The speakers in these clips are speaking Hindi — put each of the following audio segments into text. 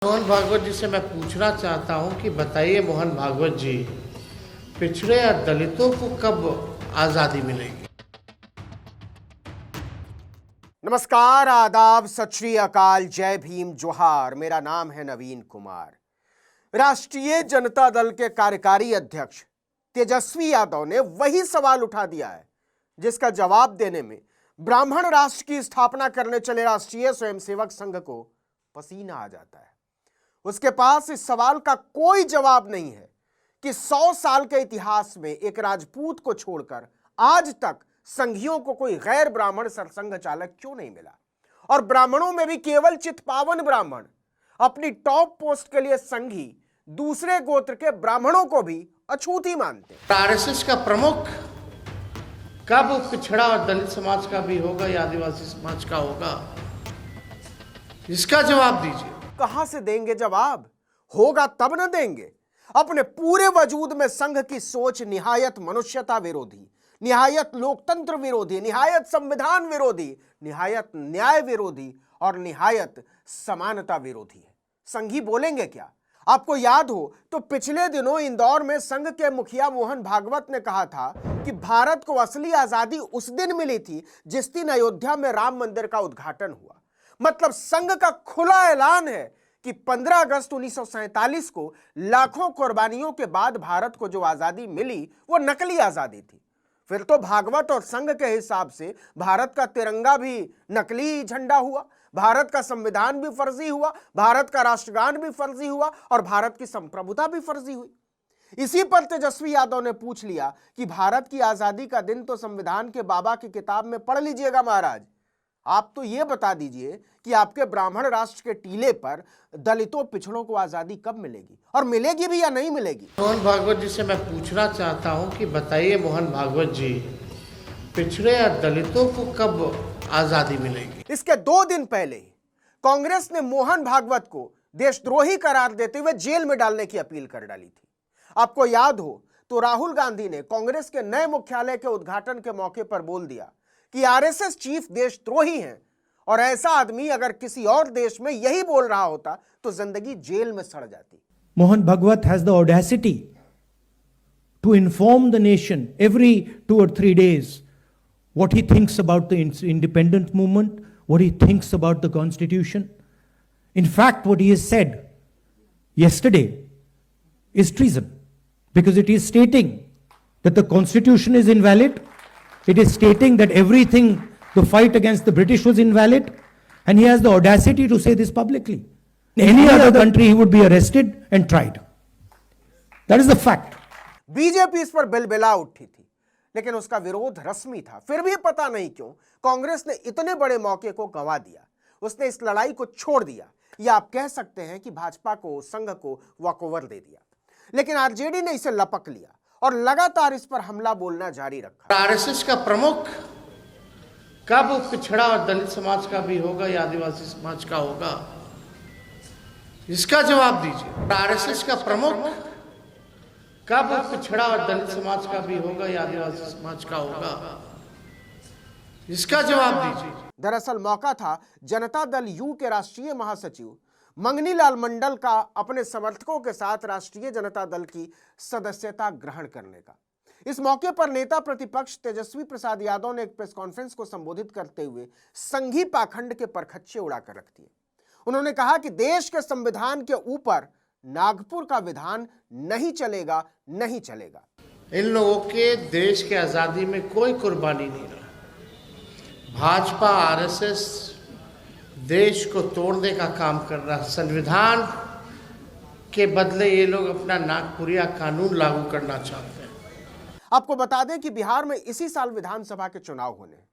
मोहन भागवत जी से मैं पूछना चाहता हूं कि बताइए मोहन भागवत जी, पिछड़े या दलितों को कब आजादी मिलेगी? नमस्कार, आदाब, सत श्री अकाल, जय भीम, जोहार। मेरा नाम है नवीन कुमार। राष्ट्रीय जनता दल के कार्यकारी अध्यक्ष तेजस्वी यादव ने वही सवाल उठा दिया है जिसका जवाब देने में ब्राह्मण राष्ट्र की स्थापना करने चले राष्ट्रीय स्वयंसेवक संघ को पसीना आ जाता है। उसके पास इस सवाल का कोई जवाब नहीं है कि 100 साल के इतिहास में एक राजपूत को छोड़कर आज तक संघियों को कोई गैर ब्राह्मण सरसंघ चालक क्यों नहीं मिला, और ब्राह्मणों में भी केवल चित्पावन ब्राह्मण अपनी टॉप पोस्ट के लिए संघी दूसरे गोत्र के ब्राह्मणों को भी अछूती मानते। आरएसएस का प्रमुख कब पिछड़ा और दलित समाज का भी होगा या आदिवासी समाज का होगा, इसका जवाब दीजिए। कहां से देंगे जवाब? होगा तब न देंगे। अपने पूरे वजूद में संघ की सोच निहायत मनुष्यता विरोधी, निहायत लोकतंत्र विरोधी, निहायत संविधान विरोधी, निहायत न्याय विरोधी और निहायत समानता विरोधी है। संघी बोलेंगे क्या? आपको याद हो तो पिछले दिनों इंदौर में संघ के मुखिया मोहन भागवत ने कहा था कि भारत को असली आजादी उस दिन मिली थी जिस दिन अयोध्या में राम मंदिर का उद्घाटन हुआ। मतलब संघ का खुला ऐलान है कि 15 अगस्त 1947 को लाखों कुर्बानियों के बाद भारत को जो आजादी मिली वो नकली आजादी थी। फिर तो भागवत और संघ के हिसाब से भारत का तिरंगा भी नकली झंडा हुआ, भारत का संविधान भी फर्जी हुआ, भारत का राष्ट्रगान भी फर्जी हुआ और भारत की संप्रभुता भी फर्जी हुई। इसी पर तेजस्वी यादव ने पूछ लिया कि भारत की आजादी का दिन तो संविधान के बाबा की किताब में पढ़ लीजिएगा महाराज। आप तो यह बता दीजिए कि आपके ब्राह्मण राष्ट्र के टीले पर दलितों पिछड़ों को आजादी कब मिलेगी, और मिलेगी भी या नहीं मिलेगी? मोहन भागवत जी से मैं पूछना चाहता हूं कि बताइए मोहन भागवत जी, पिछड़े या दलितों को कब आजादी मिलेगी? इसके 2 दिन पहले ही कांग्रेस ने मोहन भागवत को देशद्रोही करार देते हुए जेल में डालने की अपील कर डाली थी। आपको याद हो तो राहुल गांधी ने कांग्रेस के नए मुख्यालय के उद्घाटन के मौके पर बोल दिया कि आरएसएस चीफ देशद्रोही हैं, और ऐसा आदमी अगर किसी और देश में यही बोल रहा होता तो जिंदगी जेल में सड़ जाती। Mohan Bhagwat has the audacity to inform the nation every 2 or 3 days what he thinks about the independent movement, what he thinks about the constitution. In fact, what he has said yesterday is treason, because it is stating that the constitution is invalid. It is stating that everything, the fight against the British was invalid, and he has the audacity to say this publicly. In any other country, he would be arrested and tried. That is the fact. BJP इस पर बिलबिला उठी थी, लेकिन उसका विरोध रस्मी था। फिर भी पता नहीं क्यों कांग्रेस ने इतने बड़े मौके को गंवा दिया। उसने इस लड़ाई को छोड़ दिया, या आप कह सकते हैं कि भाजपा को, संघ को वॉकओवर दे दिया। लेकिन आरजेडी ने इसे लपक लिया और लगातार इस पर हमला बोलना जारी रखा। आरएसएस का प्रमुख कब पिछड़ा और दलित समाज का भी होगा या आदिवासी समाज का होगा, इसका जवाब दीजिए। आरएसएस का प्रमुख कब पिछड़ा और दलित समाज का भी होगा या आदिवासी समाज का होगा, इसका जवाब दीजिए। दरअसल मौका था जनता दल यू के राष्ट्रीय महासचिव मंगनी लाल मंडल का अपने समर्थकों के साथ राष्ट्रीय जनता दल की सदस्यता ग्रहण करने का। इस मौके पर नेता प्रतिपक्ष तेजस्वी प्रसाद यादव ने एक प्रेस कॉन्फ्रेंस को संबोधित करते हुए संघी पाखंड के परखच्चे उड़ाकर रख दिए। उन्होंने कहा कि देश के संविधान के ऊपर नागपुर का विधान नहीं चलेगा, नहीं चलेगा। इन लोगों के देश के आजादी में कोई कुर्बानी नहीं रहा। भाजपा, आरएसएस देश को तोड़ने का काम कर रहा है। संविधान के बदले ये लोग अपना नागपुरिया कानून लागू करना चाहते हैं। आपको बता दें कि बिहार में इसी साल विधानसभा के चुनाव होने हैं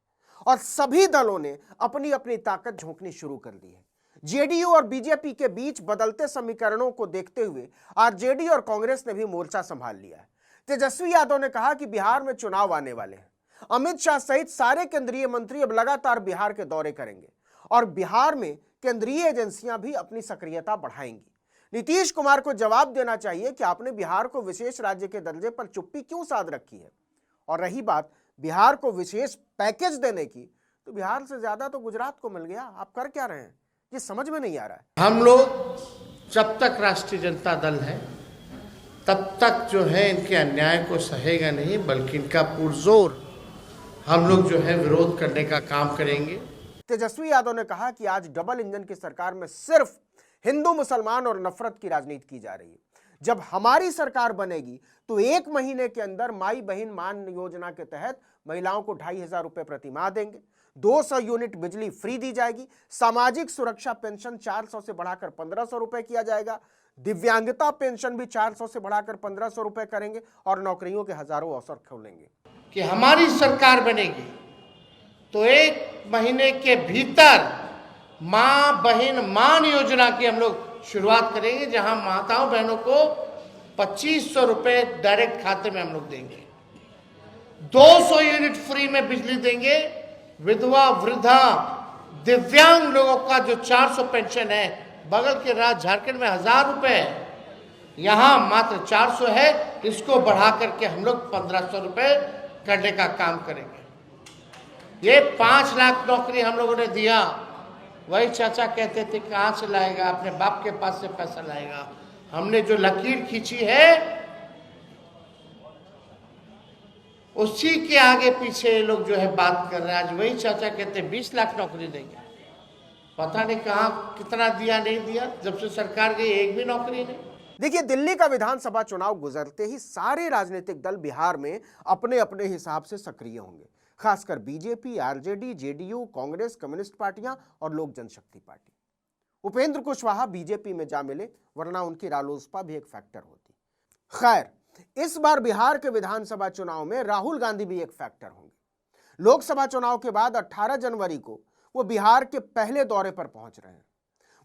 और सभी दलों ने अपनी अपनी ताकत झोंकनी शुरू कर दी है। जेडीयू और बीजेपी के बीच बदलते समीकरणों को देखते हुए आरजेडी और कांग्रेस ने भी मोर्चा संभाल लिया है। तेजस्वी यादव ने कहा कि बिहार में चुनाव आने वाले हैं। अमित शाह सहित सारे केंद्रीय मंत्री अब लगातार बिहार के दौरे करेंगे और बिहार में केंद्रीय एजेंसियां भी अपनी सक्रियता बढ़ाएंगी। नीतीश कुमार को जवाब देना चाहिए कि आपने बिहार को विशेष राज्य के दर्जे पर चुप्पी क्यों साध रखी है। और रही बात बिहार को विशेष पैकेज देने की, तो बिहार से ज्यादा तो गुजरात को मिल गया। आप कर क्या रहे हैं, ये समझ में नहीं आ रहा है। हम लोग जब तक राष्ट्रीय जनता दल है तब तक जो है इनके अन्याय को सहेगा नहीं, बल्कि इनका पुरजोर हम लोग जो है विरोध करने का काम करेंगे। तेजस्वी यादव ने कहा कि आज डबल इंजन की सरकार में सिर्फ हिंदू मुसलमान और नफरत की राजनीति की जा रही है। जब हमारी सरकार बनेगी तो 1 महीने के अंदर माई बहन मान योजना के तहत महिलाओं को 2,500 रुपए प्रति माह देंगे, 200 यूनिट बिजली फ्री दी जाएगी, सामाजिक सुरक्षा पेंशन 400 से बढ़ाकर 1,500 रुपए किया जाएगा, दिव्यांगता पेंशन भी 400 से बढ़ाकर 1,500 रुपए करेंगे और नौकरियों के हजारों अवसर खोलेंगे। कि हमारी सरकार बनेगी तो 1 महीने के भीतर मां बहन मान योजना की हम लोग शुरुआत करेंगे, जहां माताओं बहनों को 2,500 रुपए डायरेक्ट खाते में हम लोग देंगे, 200 यूनिट फ्री में बिजली देंगे, विधवा वृद्धा दिव्यांग लोगों का जो 400 पेंशन है, बगल के राज्य झारखंड में 1,000 रुपए है, यहां मात्र 400 है, इसको बढ़ा करके हम लोग 1,500 रुपए करने का काम करेंगे। ये 5 लाख नौकरी हम लोगों ने दिया। वही चाचा कहते थे कहाँ से लाएगा, अपने बाप के पास से पैसा लाएगा। हमने जो लकीर खींची है उसी के आगे पीछे ये लोग जो है बात कर रहे हैं। आज वही चाचा कहते 20 लाख नौकरी देंगे, पता नहीं कहाँ कितना दिया नहीं दिया, जब से सरकार गई एक भी नौकरी नहीं। देखिए, दिल्ली का विधानसभा चुनाव गुजरते ही सारे राजनीतिक दल बिहार में अपने अपने हिसाब से सक्रिय होंगे, खासकर BJP, RJD, JDU, Congress, communist पार्टियां और लोक जनशक्ति पार्टी। उपेंद्र कुशवाहा बीजेपी में जा मिले, वरना उनकी रालोसपा भी एक फैक्टर होती। खैर, इस बार बिहार के विधानसभा चुनाव में राहुल गांधी भी एक फैक्टर होंगे। लोकसभा चुनाव के बाद 18 जनवरी को वो बिहार के पहले दौरे पर पहुंच रहे हैं।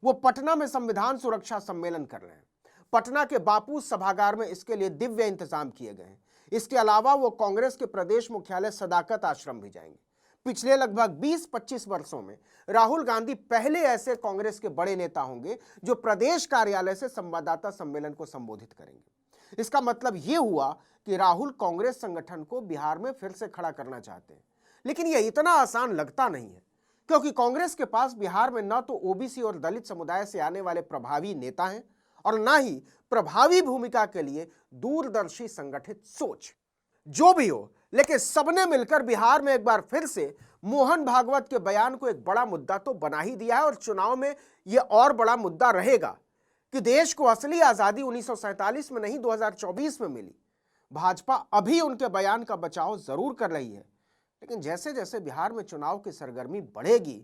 वो पटना में संविधान सुरक्षा सम्मेलन कर रहे हैं। पटना के बापू सभागार में इसके लिए दिव्य इंतजाम किए गए हैं। इसके अलावा वो कांग्रेस के प्रदेश मुख्यालय सदाकत आश्रम भी जाएंगे। पिछले लगभग 20-25 वर्षों में राहुल गांधी पहले ऐसे कांग्रेस के बड़े नेता होंगे जो प्रदेश कार्यालय से संवाददाता सम्मेलन को संबोधित करेंगे। इसका मतलब यह हुआ कि राहुल कांग्रेस संगठन को बिहार में फिर से खड़ा करना चाहते हैं। लेकिन यह इतना आसान लगता नहीं है, क्योंकि कांग्रेस के पास बिहार में न तो ओबीसी और दलित समुदाय से आने वाले प्रभावी नेता हैं और ना ही प्रभावी भूमिका के लिए दूरदर्शी संगठित सोच। जो भी हो, लेकिन सबने मिलकर बिहार में एक बार फिर से मोहन भागवत के बयान को एक बड़ा मुद्दा तो बना ही दिया है और चुनाव में यह और बड़ा मुद्दा रहेगा कि देश को असली आजादी 1947 में नहीं 2024 में मिली। भाजपा अभी उनके बयान का बचाव जरूर कर रही है, लेकिन जैसे जैसे बिहार में चुनाव की सरगर्मी बढ़ेगी,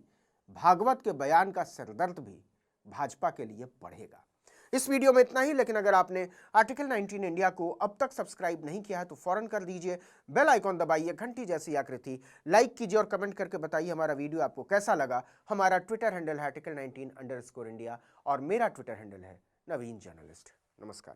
भागवत के बयान का सिरदर्द भी भाजपा के लिए बढ़ेगा। इस वीडियो में इतना ही, लेकिन अगर आपने आर्टिकल 19 इंडिया को अब तक सब्सक्राइब नहीं किया है तो फौरन कर दीजिए, बेल आइकॉन दबाइए, घंटी जैसी आकृति लाइक कीजिए और कमेंट करके बताइए हमारा वीडियो आपको कैसा लगा। हमारा ट्विटर हैंडल है article19_India और मेरा ट्विटर हैंडल है नवीन जर्नलिस्ट। नमस्कार।